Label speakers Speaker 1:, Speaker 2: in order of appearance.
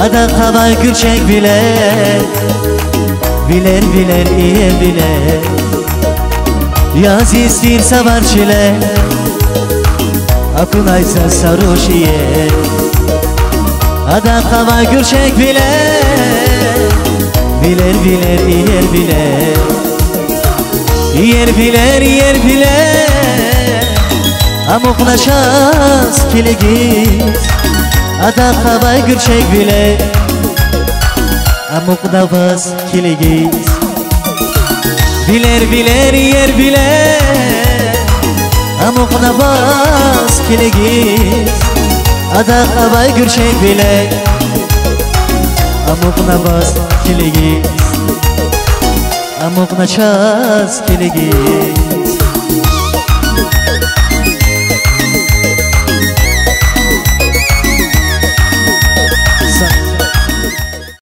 Speaker 1: Ada kava gürçek biler, biler biler iyi biler. Yaz istir savar çile, akunaysa sarhoş iye. Ada kava gürçek biler, biler biler yer biler. Yer biler yer biler, amoklaşas kilegis. Ada kava gürçek biler, amoklavas kilegis. Biler biler yer biler, amoklavas kilegis. Ada kava gürçek biler, amoklavas kilegis. Amoklaşas kilegis.